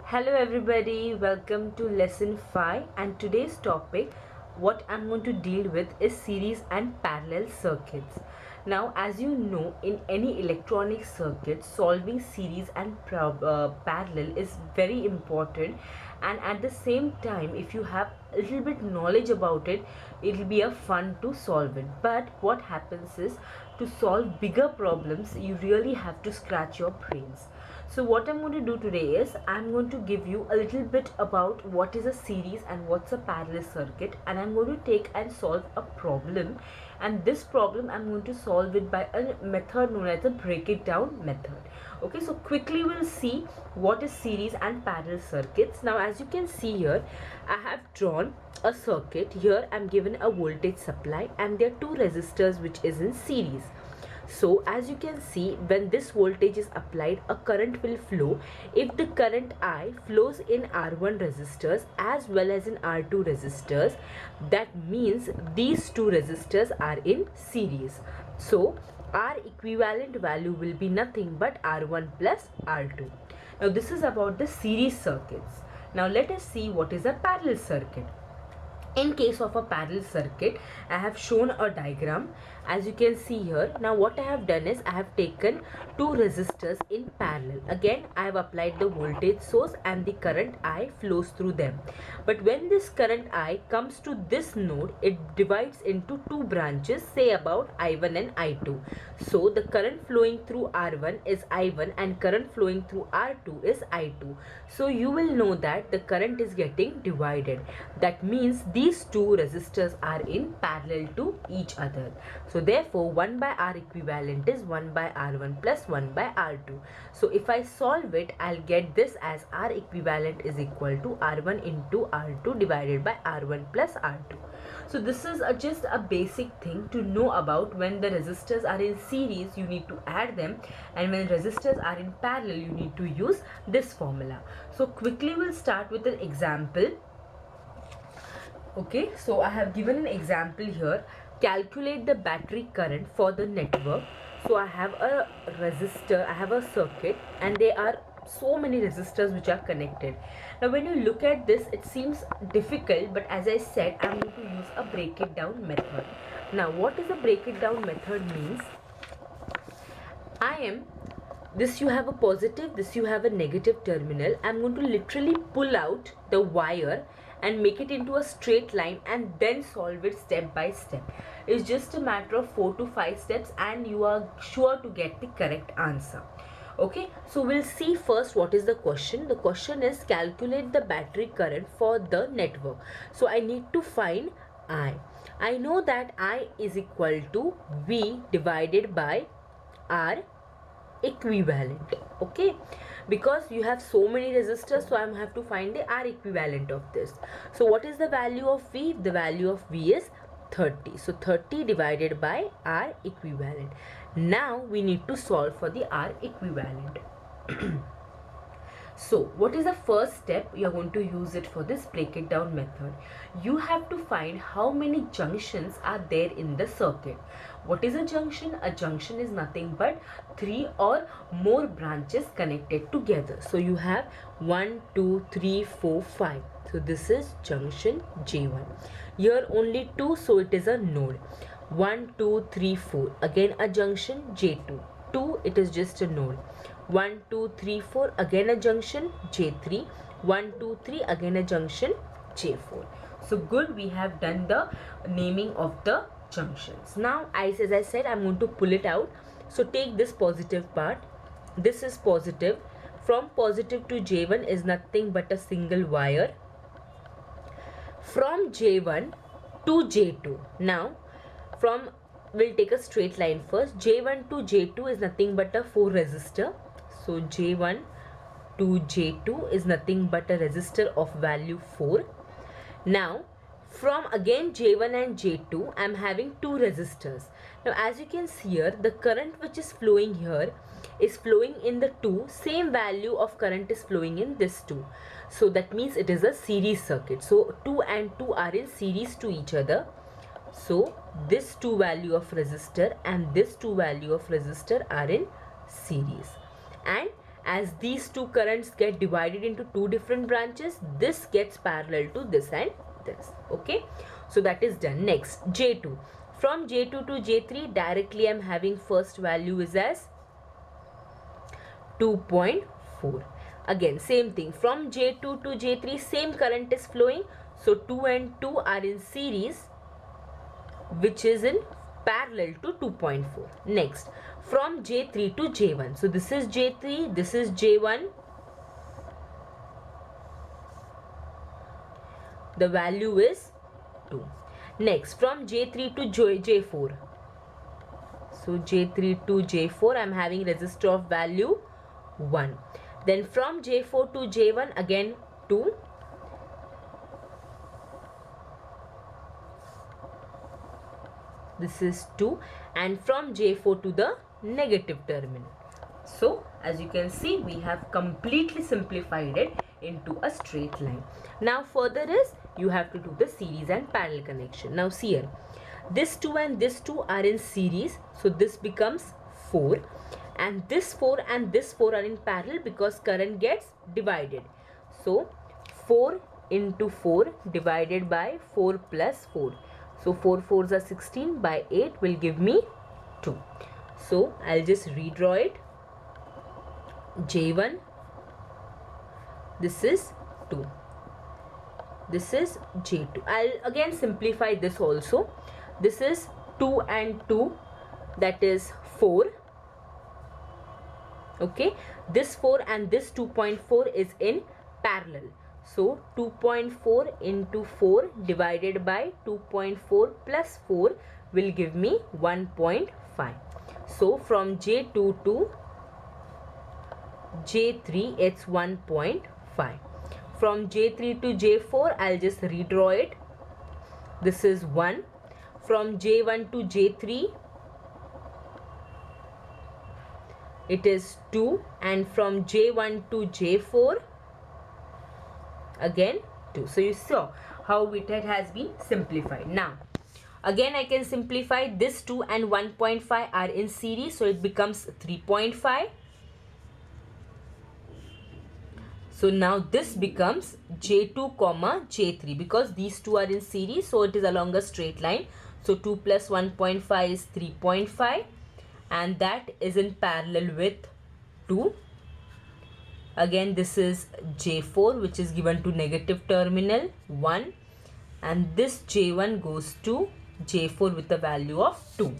Hello everybody, welcome to lesson 5, and today's topic what I'm going to deal with is series and parallel circuits. Now as you know, in any electronic circuit solving series and parallel is very important, and at the same time if you have a little bit knowledge about it, it'll be a fun to solve it. But what happens is, to solve bigger problems you really have to scratch your brains. So what I'm going to do today is I'm going to give you a little bit about what is a series and what's a parallel circuit, and I'm going to take and solve a problem, and this problem I'm going to solve it by a method known as the break it down method. Okay, so quickly we'll see what is series and parallel circuits. Now as you can see here, I have drawn a circuit. Here I'm given a voltage supply and there are two resistors which is in series. So as you can see, when this voltage is applied, a current will flow. If the current I flows in R1 resistors as well as in R2 resistors, that means these two resistors are in series. So R equivalent value will be nothing but R1 plus R2. Now this is about the series circuits. Now let us see what is a parallel circuit. In case of a parallel circuit, I have shown a diagram as you can see here. Now what I have done is I have taken two resistors in parallel. Again I have applied the voltage source and the current I flows through them. But when this current I comes to this node, it divides into two branches, say about I1 and I2. So the current flowing through R1 is I1 and current flowing through R2 is I2. So you will know that the current is getting divided. That means these two resistors are in parallel to each other. So therefore 1 by R equivalent is 1 by R1 plus 1 by R2. So if I solve it, I'll get this as R equivalent is equal to R1 into R2 divided by R1 plus R2. So this is just a basic thing to know about. When the resistors are in series, you need to add them, and when resistors are in parallel, you need to use this formula. So quickly we'll start with an example. Okay, so I have given an example here. Calculate the battery current for the network. So I have a resistor, I have a circuit, and there are so many resistors which are connected. Now when you look at this, it seems difficult, but as I said, I'm going to use a break it down method. Now what is a break it down method means? This you have a positive, this you have a negative terminal. I'm going to literally pull out the wire and make it into a straight line and then solve it step by step. It's just a matter of 4 to 5 steps and you are sure to get the correct answer. Okay, so we'll see first what is the question. The question is calculate the battery current for the network. So I need to find I. I know that I is equal to V divided by R equivalent. Okay, because you have so many resistors, so I have to find the R equivalent of this. So what is the value of V? The value of V is 30. So 30 divided by R equivalent. Now we need to solve for the R equivalent. So what is the first step? You are going to use it for this break it down method. You have to find how many junctions are there in the circuit. What is a junction? A junction is nothing but 3 or more branches connected together. So you have 1, 2, 3, 4, 5. So this is junction J1. Here only 2, so it is a node. 1, 2, 3, 4. Again a junction J2. 2, it is just a node. 1, 2, 3, 4, again a junction J3. 1, 2, 3, again a junction J4. So good, we have done the naming of the junctions. Now as I said, I'm going to pull it out. So take this positive part. This is positive. From positive to J1 is nothing but a single wire. From J1 to J2. Now we'll take a straight line first. J1 to J2 is nothing but a 4 resistor. So J1 to J2 is nothing but a resistor of value 4. Now from again J1 and J2, I am having two resistors. Now as you can see here, the current which is flowing here is flowing in the 2. Same value of current is flowing in this 2. So that means it is a series circuit. So 2 and 2 are in series to each other. So this 2 value of resistor and this 2 value of resistor are in series. And as these two currents get divided into two different branches, this gets parallel to this and this. Okay, so that is done. Next, J2. From J2 to J3, directly I am having first value is as 2.4. Again, same thing. From J2 to J3, same current is flowing. So 2 and 2 are in series, which is in parallel to 2.4. Next, from J3 to J1. So this is J3, this is J1. The value is 2. Next, from J3 to J4. So J3 to J4, I am having resistor of value 1. Then from J4 to J1, again 2. This is 2. And from J4 to the negative terminal. So as you can see, we have completely simplified it into a straight line. Now further is, you have to do the series and parallel connection. Now see here, this 2 and this 2 are in series, so this becomes 4, and this 4 and this 4 are in parallel because current gets divided. So 4 into 4 divided by 4 plus 4. So 4 4s are 16, by 8 will give me 2. So I'll just redraw it. J1, this is 2. This is J2. I'll again simplify this also. This is 2 and 2, that is 4. Okay, this 4 and this 2.4 is in parallel. So 2.4 into 4 divided by 2.4 plus 4 will give me 1.5. So from J2 to J3, it's 1.5. From J3 to J4, I'll just redraw it. This is 1. From J1 to J3, it is 2. And from J1 to J4, again 2. So you saw how it has been simplified. Now again I can simplify. This 2 and 1.5 are in series, so it becomes 3.5. So now this becomes J2 comma J3 because these two are in series, so it is along a straight line. So 2 plus 1.5 is 3.5, and that is in parallel with 2. Again this is J4, which is given to negative terminal 1, and this J1 goes to J4 with the value of 2.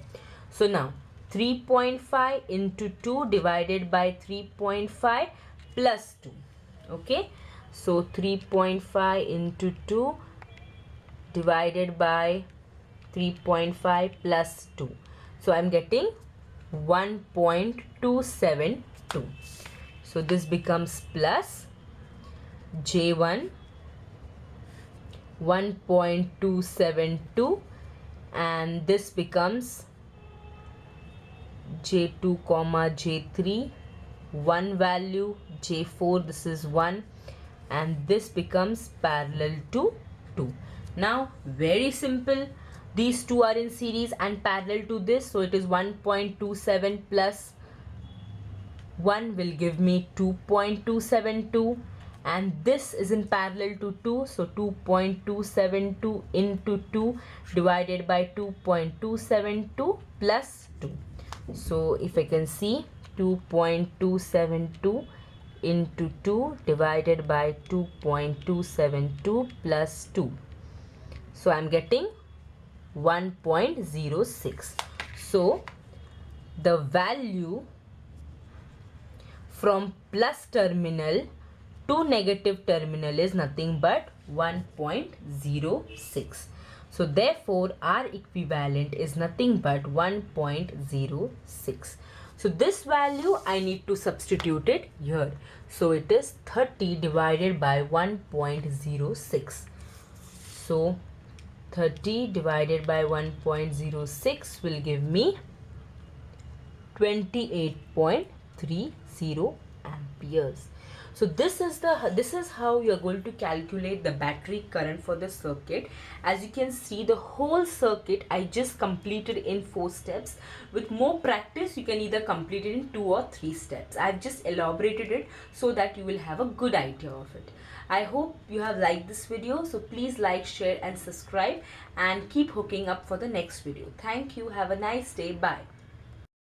So now 3.5 into 2 divided by 3.5 plus 2. Okay, so 3.5 into 2 divided by 3.5 plus 2. So I'm getting 1.272. So this becomes plus J1 1.272, and this becomes J2 comma J3, 1 value, J4, this is 1, and this becomes parallel to 2. Now very simple, these two are in series and parallel to this, so it is 1.27 plus 1 will give me 2.272, and this is in parallel to 2, so 2.272 into 2 divided by 2.272 plus 2. So if I can see, 2.272 into 2 divided by 2.272 plus 2. So I'm getting 1.06. So the value from plus terminal to negative terminal is nothing but 1.06. So therefore our equivalent is nothing but 1.06. So this value I need to substitute it here. So it is 30 divided by 1.06. So 30 divided by 1.06 will give me 28.30 amperes. So this is how you're going to calculate the battery current for the circuit. As you can see, the whole circuit I just completed in 4 steps. With more practice, you can either complete it in 2 or 3 steps. I've just elaborated it so that you will have a good idea of it. I hope you have liked this video, so please like, share and subscribe, and keep hooking up for the next video. Thank you. Have a nice day. Bye.